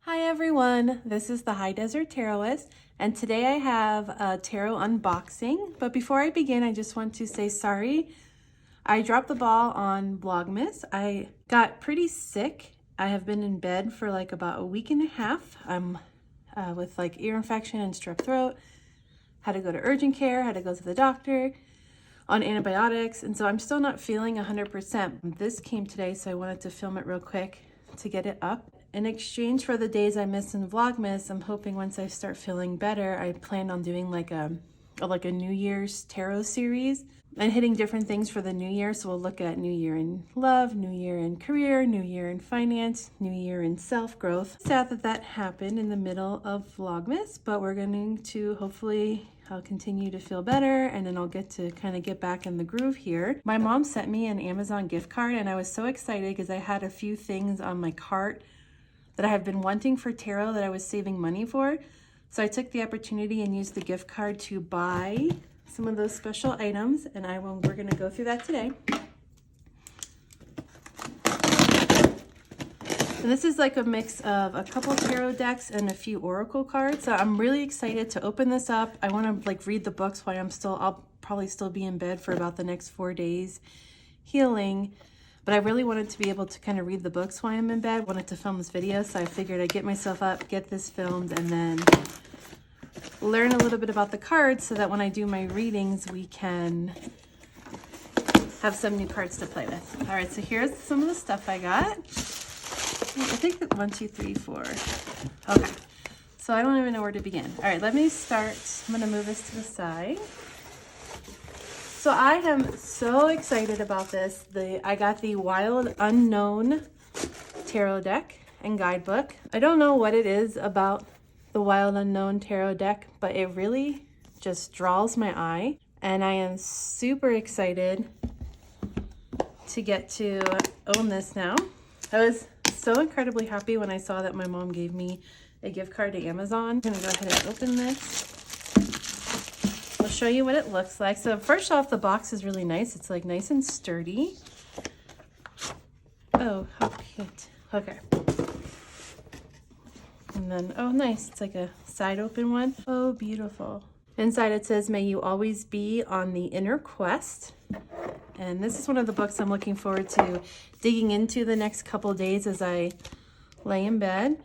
Hi everyone, this is the High Desert Tarotist, and today I have a tarot unboxing. But before I begin, I just want to say sorry. I dropped the ball on Vlogmas. I got pretty sick. I have been in bed for like about a week and a half. I'm with like ear infection and strep throat. Had to go to urgent care, had to go to the doctor on antibiotics, and so I'm still not feeling 100%. This came today, so I wanted to film it real quick to get it up. In exchange for the days I missed in Vlogmas, I'm hoping once I start feeling better, I plan on doing like a New Year's tarot series and hitting different things for the new year. So we'll look at New Year in love, New Year in career, New Year in finance, New Year in self-growth. Sad that that happened in the middle of Vlogmas, but we're going to hopefully I'll continue to feel better, and then I'll get to kind of get back in the groove here. My mom sent me an Amazon gift card, and I was so excited because I had a few things on my cart that I have been wanting for tarot that I was saving money for. So I took the opportunity and used the gift card to buy some of those special items, and we're gonna go through that today. And this is like a mix of a couple tarot decks and a few oracle cards. So I'm really excited to open this up. I want to like read the books while I'll probably still be in bed for about the next 4 days healing. But I really wanted to be able to kind of read the books while I'm in bed. I wanted to film this video, so I figured I'd get myself up, get this filmed, and then learn a little bit about the cards so that when I do my readings, we can have some new cards to play with. All right, so here's some of the stuff I got. I think that 1, 2, 3, 4. Okay, so I don't even know where to begin. All right, let me start. I'm gonna move this to the side. So I am so excited about this. I got the Wild Unknown Tarot deck and guidebook. I don't know what it is about the Wild Unknown Tarot deck, but it really just draws my eye. And I am super excited to get to own this now. I was so incredibly happy when I saw that my mom gave me a gift card to Amazon. I'm gonna go ahead and open this. I'll show you what it looks like. So first off, the box is really nice. It's like nice and sturdy. Oh, how cute. Okay. And then, oh nice, it's like a side open one. Oh, beautiful. Inside it says, may you always be on the inner quest. And this is one of the books I'm looking forward to digging into the next couple days as I lay in bed.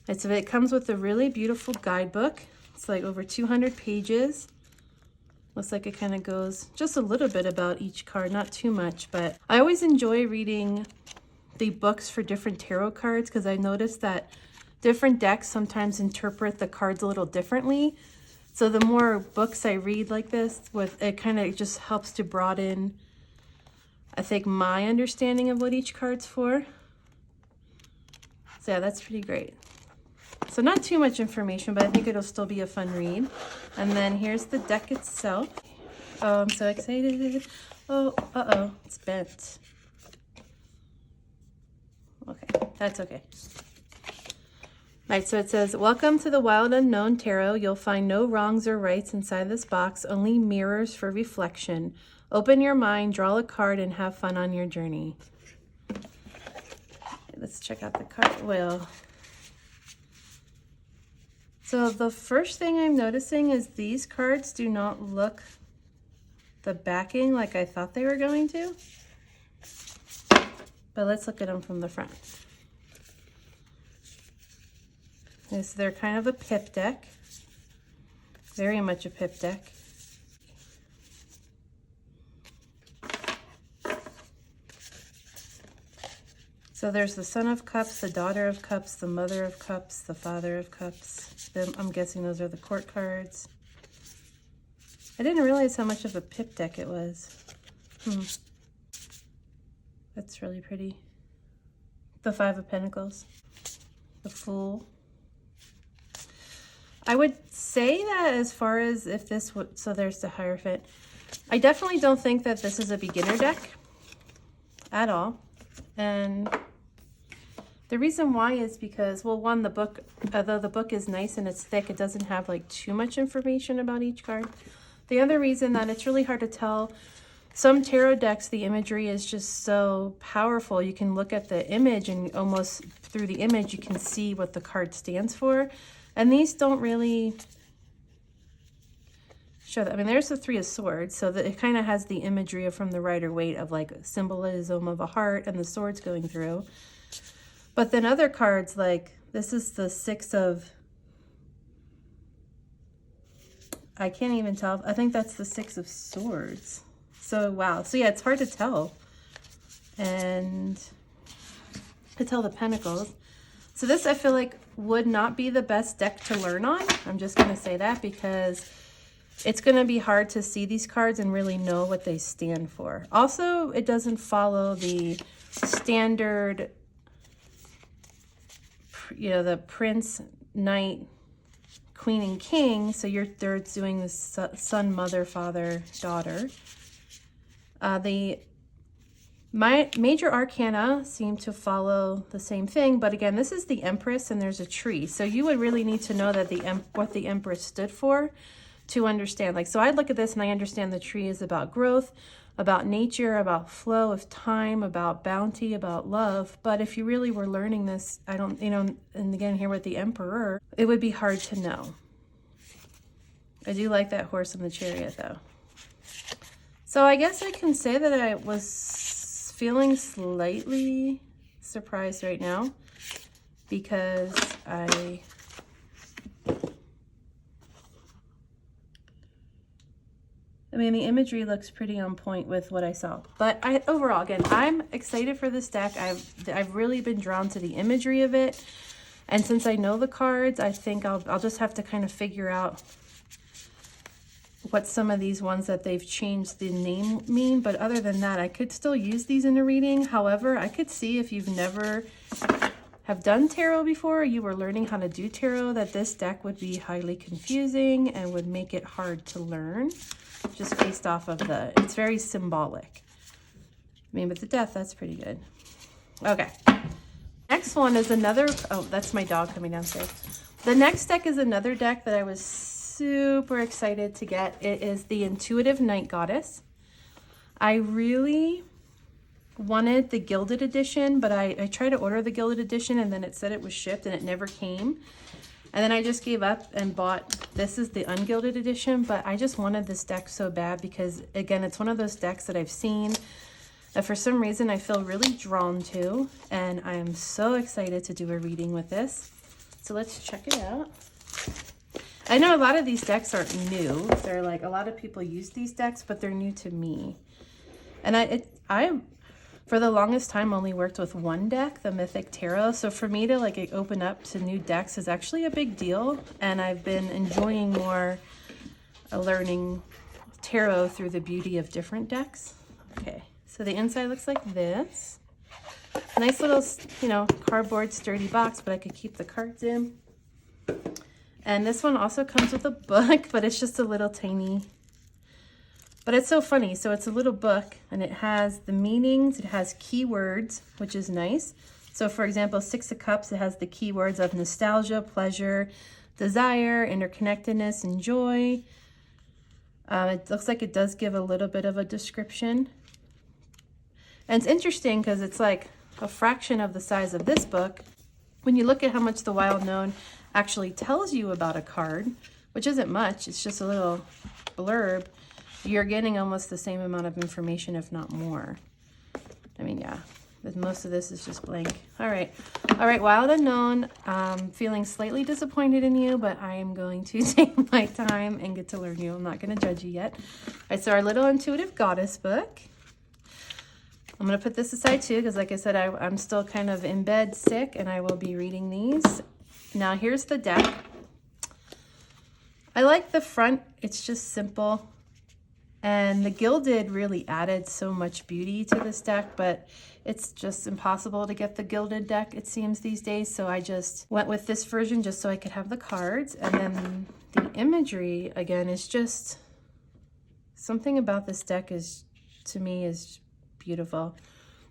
It comes with a really beautiful guidebook. It's like over 200 pages. Looks like it kind of goes just a little bit about each card, not too much, but I always enjoy reading the books for different tarot cards because I noticed that different decks sometimes interpret the cards a little differently. So the more books I read like this, it kind of just helps to broaden, I think, my understanding of what each card's for. So yeah, that's pretty great. So not too much information, but I think it'll still be a fun read. And then here's the deck itself. Oh, I'm so excited. Oh, uh-oh, it's bent. Okay, that's okay. All right, so it says, welcome to the Wild Unknown Tarot. You'll find no wrongs or rights inside this box, only mirrors for reflection. Open your mind, draw a card, and have fun on your journey. Let's check out the card. Well, so the first thing I'm noticing is these cards do not look the backing like I thought they were going to. But let's look at them from the front. They're kind of a pip deck. Very much a pip deck. So there's the Son of Cups, the Daughter of Cups, the Mother of Cups, the Father of Cups. I'm guessing those are the court cards. I didn't realize how much of a pip deck it was. That's really pretty. The Five of Pentacles. The Fool. I would say that as far as if this would, so there's the Hierophant. I definitely don't think that this is a beginner deck at all. And the reason why is because, well, one, the book, although the book is nice and it's thick, it doesn't have like too much information about each card. The other reason that it's really hard to tell some tarot decks, the imagery is just so powerful. You can look at the image and almost through the image, you can see what the card stands for. And these don't really show that. I mean, there's the Three of Swords, so that it kind of has the imagery of from the Rider-Waite of like symbolism of a heart and the swords going through. But then other cards, like this is the Six of, I can't even tell. I think that's the Six of Swords. So, wow. So, yeah, it's hard to tell. And to tell the Pentacles. So, this I feel like would not be the best deck to learn on. I'm just going to say that because it's going to be hard to see these cards and really know what they stand for. Also, it doesn't follow the standard, you know, the Prince, Knight, Queen and King, so your third's doing the son, mother, father, daughter. My major arcana seem to follow the same thing, but again, this is the Empress and there's a tree. So you would really need to know that what the Empress stood for to understand. Like, so I look at this and I understand the tree is about growth, about nature, about flow of time, about bounty, about love. But if you really were learning this, I don't, you know, and again, here with the Emperor, it would be hard to know. I do like that horse in the chariot though. So I guess I can say that I was feeling slightly surprised right now because I mean, the imagery looks pretty on point with what I saw. But overall, again, I'm excited for this deck. I've really been drawn to the imagery of it. And since I know the cards, I think I'll just have to kind of figure out what some of these ones that they've changed the name mean. But other than that, I could still use these in a reading. However, I could see if you've never have done tarot before, or you were learning how to do tarot, that this deck would be highly confusing and would make it hard to learn. Just based off of it's very symbolic. I mean, but the Death, that's pretty good. Okay. Next one is another, oh, that's my dog coming downstairs. The next deck is another deck that I was super excited to get. It is the Intuitive Night Goddess. I really wanted the Gilded Edition, but I tried to order the Gilded Edition and then it said it was shipped and it never came. And then I just gave up and bought, this is the Ungilded Edition, but I just wanted this deck so bad because, again, it's one of those decks that I've seen that for some reason I feel really drawn to, and I am so excited to do a reading with this. So let's check it out. I know a lot of these decks aren't new. They're like, a lot of people use these decks, but they're new to me. And I for the longest time only worked with one deck, the Mythic Tarot. So for me to like open up to new decks is actually a big deal. And I've been enjoying more learning tarot through the beauty of different decks. Okay, so the inside looks like this. Nice little, you know, cardboard sturdy box, but I could keep the cards in. And this one also comes with a book, but it's just a little tiny. But it's so funny. So it's a little book and it has the meanings. It has keywords, which is nice. So for example, Six of Cups, it has the keywords of nostalgia, pleasure, desire, interconnectedness, and joy. It looks like it does give a little bit of a description. And it's interesting because it's like a fraction of the size of this book. When you look at how much the Wild Known actually tells you about a card, which isn't much, it's just a little blurb, you're getting almost the same amount of information, if not more. I mean, yeah, most of this is just blank. All right, Wild Unknown. Feeling slightly disappointed in you, but I am going to take my time and get to learn you. I'm not going to judge you yet. All right, so our little Intuitive Goddess book. I'm going to put this aside too, because like I said, I'm still kind of in bed sick, and I will be reading these. Now, here's the deck. I like the front. It's just simple. And the Gilded really added so much beauty to this deck, but it's just impossible to get the Gilded deck, it seems, these days. So I just went with this version just so I could have the cards. And then the imagery, again, is just something about this deck is, to me, is beautiful.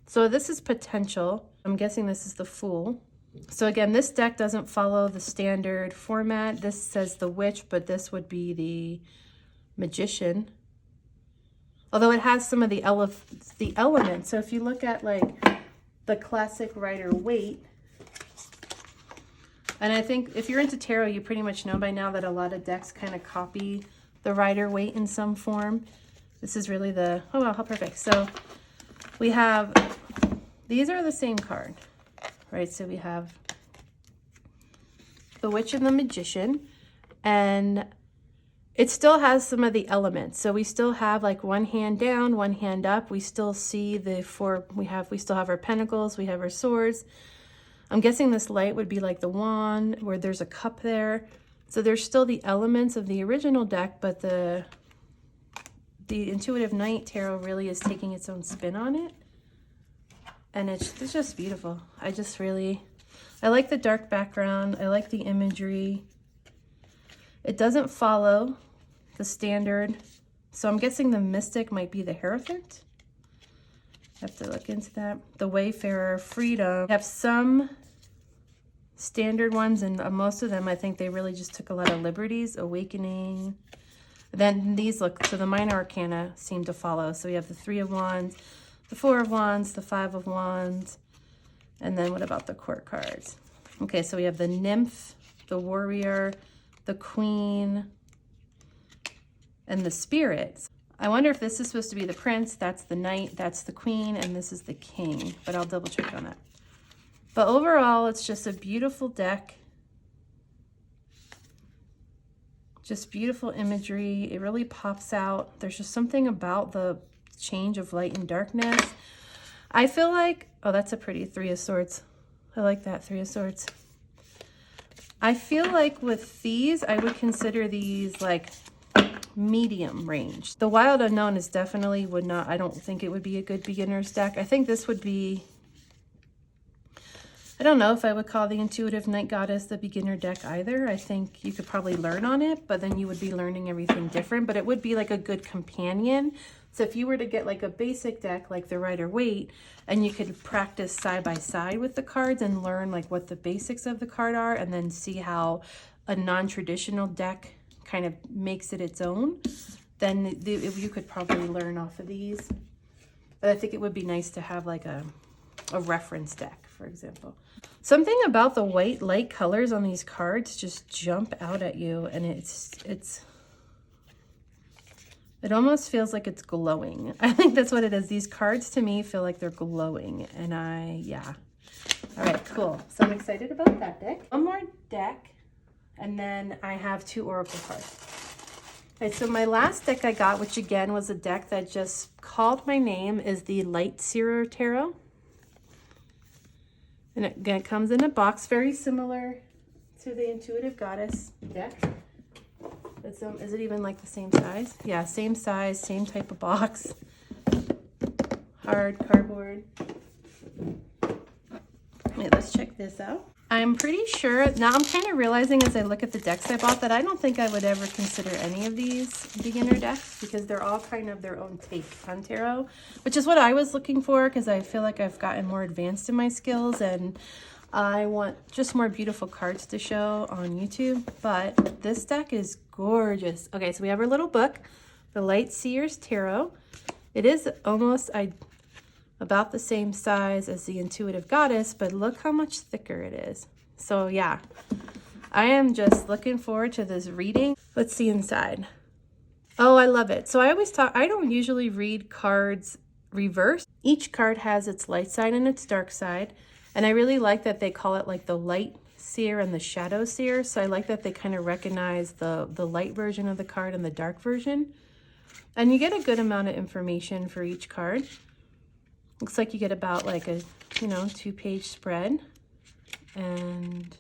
So this is Potential. I'm guessing this is the Fool. So again, this deck doesn't follow the standard format. This says the Witch, but this would be the Magician. Although it has some of the elements. So if you look at like the classic Rider-Waite, and I think if you're into tarot, you pretty much know by now that a lot of decks kind of copy the Rider-Waite in some form. This is really the, oh wow, how perfect. So we have, these are the same card, right? So we have the Witch and the Magician, and it still has some of the elements. So we still have like one hand down, one hand up. We still see the four, we still have our pentacles, we have our swords. I'm guessing this light would be like the wand where there's a cup there. So there's still the elements of the original deck, but the Intuitive Night Tarot really is taking its own spin on it. And it's just beautiful. I like the dark background. I like the imagery. It doesn't follow the standard. So I'm guessing the Mystic might be the Hierophant. I have to look into that. The Wayfarer, Freedom. I have some standard ones, and most of them, I think they really just took a lot of liberties. Awakening. Then these look, so the Minor Arcana seem to follow. So we have the Three of Wands, the Four of Wands, the Five of Wands, and then what about the Court cards? Okay, so we have the Nymph, the Warrior, the Queen, and the Spirit. I wonder if this is supposed to be the Prince, that's the Knight, that's the Queen, and this is the King, but I'll double check on that. But overall, it's just a beautiful deck. Just beautiful imagery. It really pops out. There's just something about the change of light and darkness. I feel like, oh, that's a pretty Three of Swords. I like that, Three of Swords. I feel like with these, I would consider these like medium range. The Wild Unknown is definitely I don't think it would be a good beginner's deck. I think this would be, I don't know if I would call the Intuitive Night Goddess the beginner deck either. I think you could probably learn on it, but then you would be learning everything different, but it would be like a good companion. So if you were to get like a basic deck like the Rider-Waite, and you could practice side by side with the cards and learn like what the basics of the card are, and then see how a non-traditional deck kind of makes it its own, then you could probably learn off of these. But I think it would be nice to have like a reference deck, for example. Something about the white light colors on these cards just jump out at you, and it almost feels like it's glowing. I think that's what it is. These cards to me feel like they're glowing, and yeah. All right, cool. So I'm excited about that deck. One more deck, and then I have 2 Oracle cards. All right, so my last deck I got, which again was a deck that just called my name, is the Light Seer Tarot. And again, it comes in a box very similar to the Intuitive Goddess deck. Is it even like the same size? Yeah, same size, same type of box. Hard cardboard. Wait, let's check this out. I'm pretty sure, now I'm kind of realizing as I look at the decks I bought that I don't think I would ever consider any of these beginner decks, because they're all kind of their own take on tarot, which is what I was looking for, because I feel like I've gotten more advanced in my skills and I want just more beautiful cards to show on YouTube. But this deck is gorgeous. Okay, so we have our little book, the Light Seer's Tarot. It is almost about the same size as the Intuitive Goddess, but look how much thicker it is. So yeah, I am just looking forward to this reading. Let's see inside. Oh, I love it. So I don't usually read cards reversed. Each card has its light side and its dark side. And I really like that they call it like the Light Seer and the Shadow Seer. So I like that they kind of recognize the light version of the card and the dark version. And you get a good amount of information for each card. Looks like you get about like a, 2-page spread. And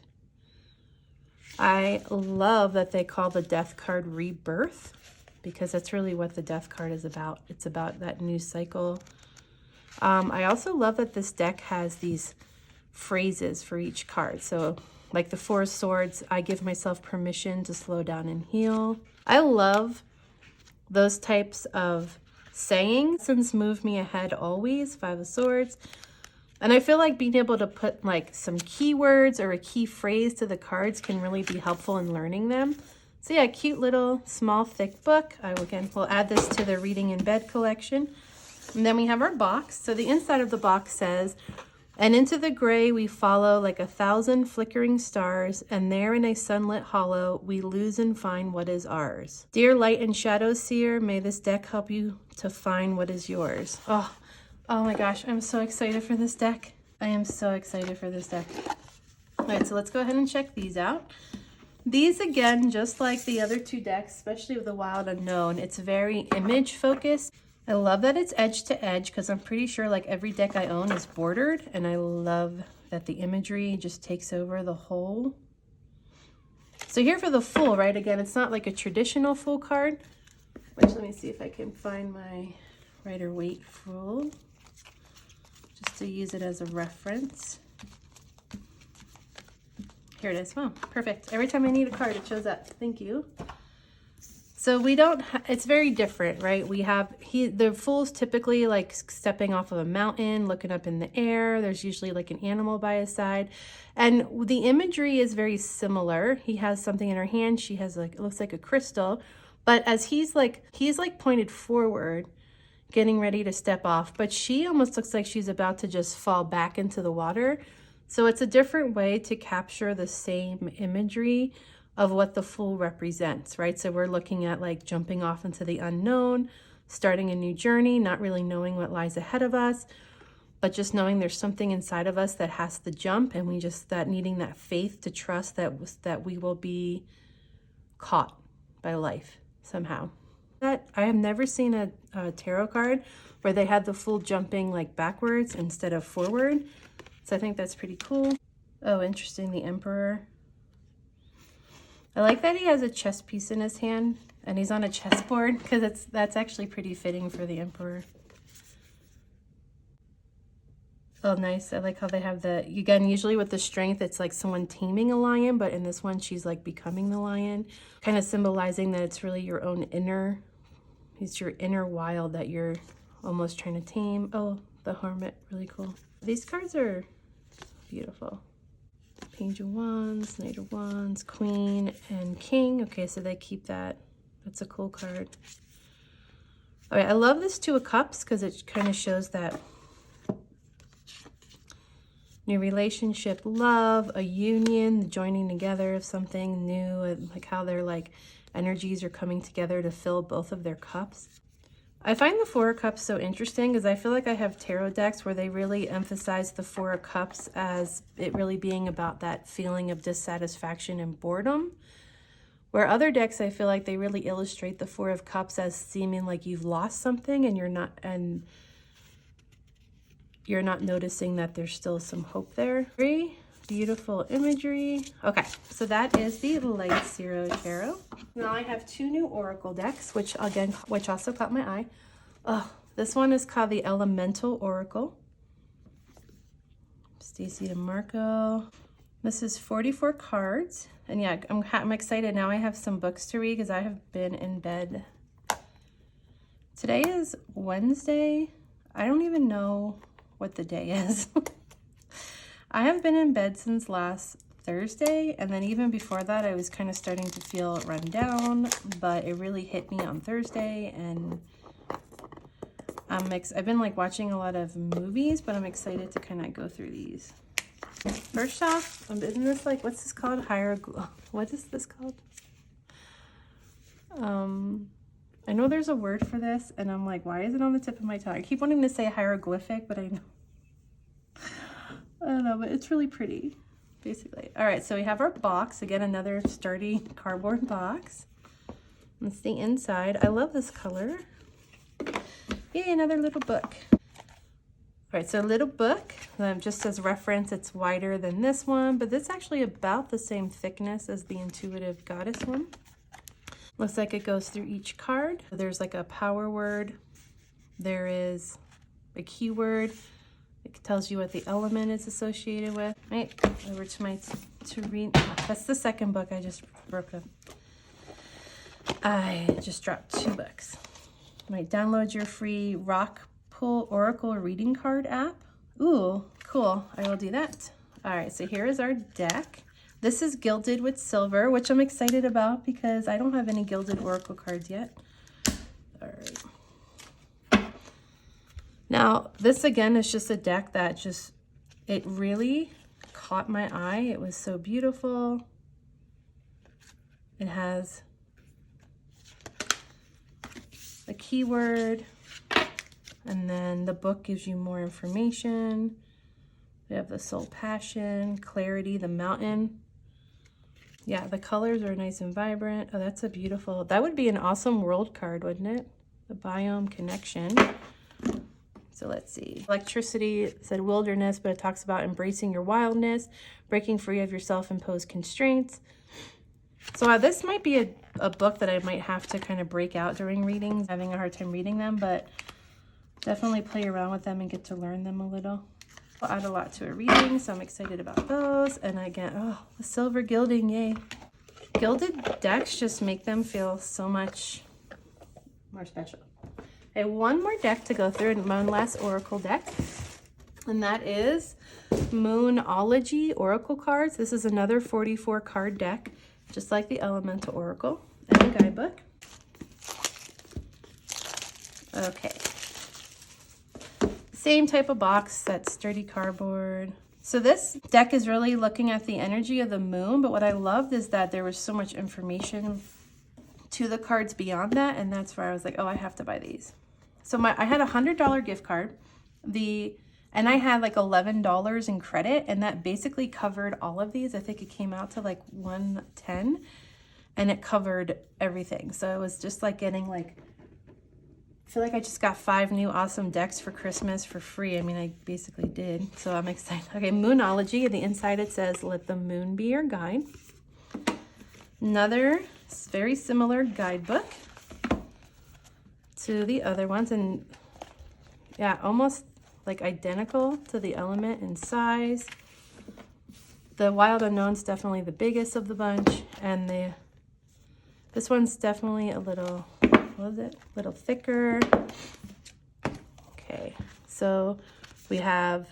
I love that they call the Death card Rebirth, because that's really what the Death card is about. It's about that new cycle. I also love that this deck has these phrases for each card. So like the Four of Swords, I give myself permission to slow down and heal. I love those types of sayings. Lessons move me ahead always, Five of Swords. And I feel like being able to put like some keywords or a key phrase to the cards can really be helpful in learning them. So yeah, cute little small thick book. We'll add this to the Reading in Bed collection. And then we have our box. So the inside of the box says, "And into the gray we follow like 1,000 flickering stars, and there in a sunlit hollow we lose and find what is ours. Dear light and shadow seer, may this deck help you to find what is yours." Oh my gosh, I'm so excited for this deck. I am so excited for this deck. All right, so let's go ahead and check these out. These, again, just like the other two decks, especially with the Wild Unknown, it's very image focused. I love that it's edge to edge because I'm pretty sure like every deck I own is bordered, and I love that the imagery just takes over the whole. So here for the full, right? Again, it's not like a traditional full card, which let me see if I can find my Rider-Waite full, just to use it as a reference. Here it is. Wow, perfect. Every time I need a card, it shows up. Thank you. So we don't, it's very different, right? We have, the fool's typically like stepping off of a mountain, looking up in the air. There's usually like an animal by his side. And the imagery is very similar. He has something in her hand. She has like, it looks like a crystal. But as he's like pointed forward, getting ready to step off. But she almost looks like she's about to just fall back into the water. So it's a different way to capture the same imagery of what the Fool represents, right? So we're looking at like jumping off into the unknown, starting a new journey, not really knowing what lies ahead of us, but just knowing there's something inside of us that has to jump, and we just needing that faith to trust that we will be caught by life somehow. That I have never seen a tarot card where they had the Fool jumping like backwards instead of forward. So I think that's pretty cool. Oh, interesting, the Emperor. I like that he has a chess piece in his hand and he's on a chessboard, because that's actually pretty fitting for the Emperor. Oh, nice. I like how they have again, usually with the Strength, it's like someone taming a lion, but in this one, she's like becoming the lion, kind of symbolizing that it's really your own it's your inner wild that you're almost trying to tame. Oh, the Hermit, really cool. These cards are beautiful. Page of Wands, Knight of Wands, Queen, and King. Okay, so they keep that. That's a cool card. All right, I love this Two of Cups because it kind of shows that new relationship, love, a union, the joining together of something new, and like how their like energies are coming together to fill both of their cups. I find the Four of Cups so interesting because I feel like I have tarot decks where they really emphasize the Four of Cups as it really being about that feeling of dissatisfaction and boredom. Where other decks, I feel like they really illustrate the Four of Cups as seeming like you've lost something and you're not noticing that there's still some hope there. Very beautiful imagery. Okay, so that is the Light Zero Tarot. Now I have two new Oracle decks, which also caught my eye. Oh, this one is called the Elemental Oracle. Stacy DeMarco. This is 44 cards. And yeah, I'm excited. Now I have some books to read because I have been in bed. Today is Wednesday. I don't even know what the day is. I have been in bed since last Thursday, and then even before that I was kind of starting to feel run down, but it really hit me on Thursday, and I've been like watching a lot of movies, but I'm excited to kind of go through these. First off, isn't this like, what's this called? What is this called? I know there's a word for this, and I'm like, why is it on the tip of my tongue? I keep wanting to say hieroglyphic, but I don't know, but it's really pretty, basically. All right, so we have our box. Again, another sturdy cardboard box. That's the inside. I love this color. Yay, another little book. All right, so a little book. Just as reference, it's wider than this one, but it's actually about the same thickness as the Intuitive Goddess one. Looks like it goes through each card. There's like a power word. There is a keyword. It tells you what the element is associated with. Right, over to read. That's the second book I just broke up. I just dropped 2 books. Might download your free Rock Pull Oracle reading card app. Ooh, cool. I will do that. All right, so here is our deck. This is gilded with silver, which I'm excited about because I don't have any gilded oracle cards yet. All right. Now, this again is just a deck that just, it really caught my eye. It was so beautiful. It has a keyword, and then the book gives you more information. We have the soul passion, clarity, the mountain. Yeah, the colors are nice and vibrant. Oh, that's a beautiful, that would be an awesome world card, wouldn't it? The biome connection. So let's see. Electricity said wilderness, but it talks about embracing your wildness, breaking free of your self-imposed constraints. So this might be a book that I might have to kind of break out during readings. Having a hard time reading them, but definitely play around with them and get to learn them a little. I'll add a lot to a reading, so I'm excited about those. And again, oh, the silver gilding, yay. Gilded decks just make them feel so much more special. I have one more deck to go through, and one last oracle deck, and that is Moonology Oracle cards. This is another 44 card deck, just like the Elemental Oracle, and a guidebook. Okay. Same type of box, that sturdy cardboard. So this deck is really looking at the energy of the moon, but what I loved is that there was so much information to the cards beyond that, and that's where I was like, oh, I have to buy these. So I had a $100 gift card, and I had like $11 in credit, and that basically covered all of these. I think it came out to like $110, and it covered everything. So it was just like getting like, I feel like I just got 5 new awesome decks for Christmas for free. I mean, I basically did, so I'm excited. Okay, Moonology, the inside it says, let the moon be your guide. Another very similar guidebook to the other ones, and yeah, almost like identical to the element in size. The Wild Unknown's definitely the biggest of the bunch, and this one's definitely a little, what is it? A little thicker. Okay, so we have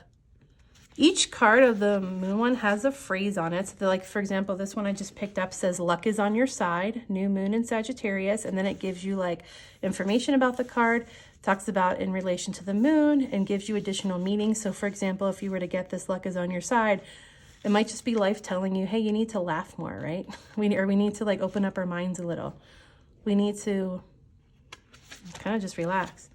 each card of the moon one has a phrase on it. So like, for example, this one I just picked up says luck is on your side, new moon in Sagittarius, and then it gives you like information about the card, talks about in relation to the moon, and gives you additional meanings. So for example, if you were to get this luck is on your side, it might just be life telling you, hey, you need to laugh more, right? We need to like open up our minds a little. We need to kind of just relax.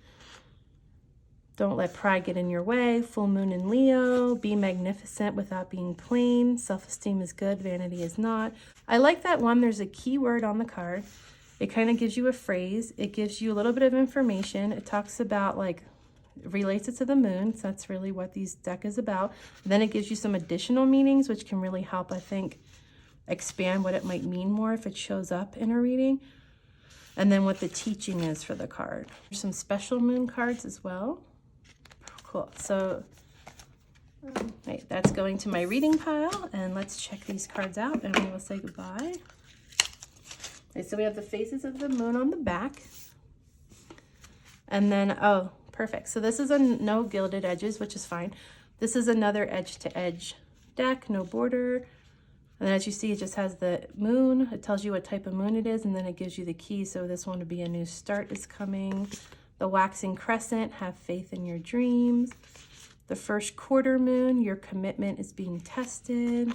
Don't let pride get in your way. Full moon in Leo. Be magnificent without being plain. Self-esteem is good. Vanity is not. I like that one. There's a keyword on the card. It kind of gives you a phrase. It gives you a little bit of information. It talks about like, relates it to the moon. So that's really what these deck is about. Then it gives you some additional meanings, which can really help, I think, expand what it might mean more if it shows up in a reading. And then what the teaching is for the card. There's some special moon cards as well. Cool. So right, that's going to my reading pile, and let's check these cards out and we will say goodbye. Okay, so we have the phases of the moon on the back. And then, oh, perfect. So this is no gilded edges, which is fine. This is another edge to edge deck, no border. And then as you see, it just has the moon. It tells you what type of moon it is, and then it gives you the key. So this one would be a new start is coming. The waxing crescent, have faith in your dreams. The first quarter moon, your commitment is being tested.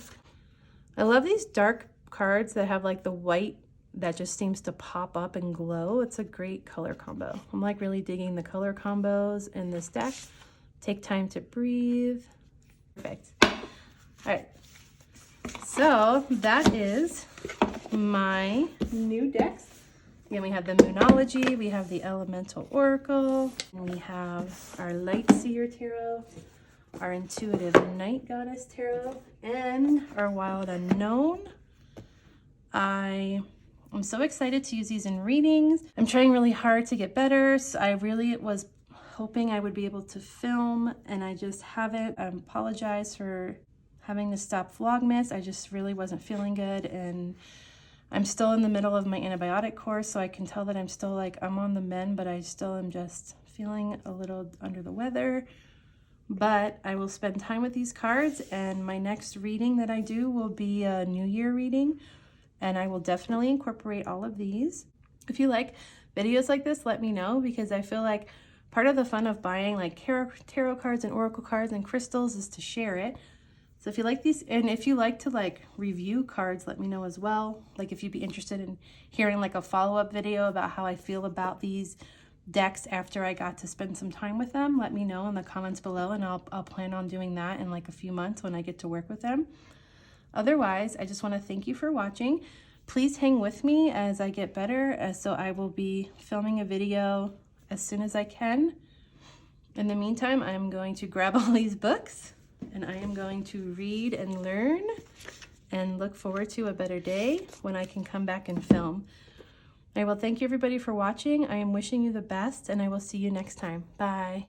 I love these dark cards that have like the white that just seems to pop up and glow. It's a great color combo. I'm like really digging the color combos in this deck. Take time to breathe. Perfect. All right. So that is my new decks. Again, we have the Moonology, we have the Elemental Oracle, and we have our Light Seer Tarot, our Intuitive Night Goddess Tarot, and our Wild Unknown. I'm so excited to use these in readings. I'm trying really hard to get better. So I really was hoping I would be able to film, and I just haven't. I apologize for having to stop Vlogmas. I just really wasn't feeling good, and I'm still in the middle of my antibiotic course, so I can tell that I'm still like, I'm on the mend, but I still am just feeling a little under the weather, but I will spend time with these cards, and my next reading that I do will be a New Year reading, and I will definitely incorporate all of these. If you like videos like this, let me know, because I feel like part of the fun of buying like tarot cards and oracle cards and crystals is to share it. So if you like these, and if you like to like review cards, let me know as well. Like if you'd be interested in hearing like a follow-up video about how I feel about these decks after I got to spend some time with them, let me know in the comments below, and I'll plan on doing that in like a few months when I get to work with them. Otherwise, I just want to thank you for watching. Please hang with me as I get better, so I will be filming a video as soon as I can. In the meantime, I'm going to grab all these books, and I am going to read and learn and look forward to a better day when I can come back and film. I will thank you everybody for watching. I am wishing you the best, and I will see you next time. Bye.